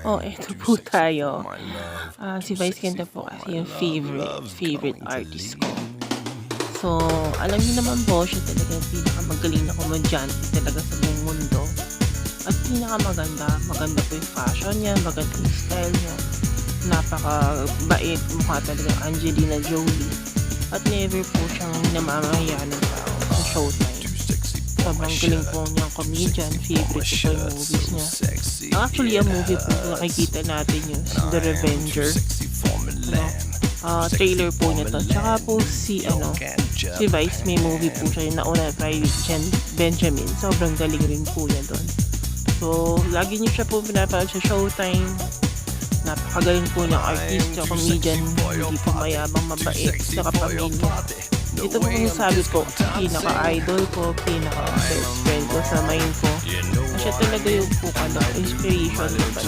Oh, eto po tayo. Si Vice Ganda po kasi yung favorite artist ko. So, alam niyo naman po siya talaga yung pinakamagaling na komedyante talaga sa buong mundo at pinakamaganda. Maganda po yung fashion niya, maganda yung style niya, napakabait, mukha talagang Angelina Jolie at never po siyang namamahiya ng tao sa Showtime. Sobrang galing po niyang comedian, favorite ko po yung movies niya. Actually, ang movie po nakikita natin yung The Revenger. Ano, trailer po niya 'to. Tsaka po si Vice may movie po siya yung nauna Private Benjamin. Sobrang galing rin po niya dun. So, lagi niyo siya po pinapanood sa Showtime. Napakagaling po niyang artista, comedian, hindi po mayabang, mabait, saka pamilya. Ito po yung sabi ko, pinaka-idol ko, pinaka-best friend ko sa mind ko. Siya talaga yung po inspiration ko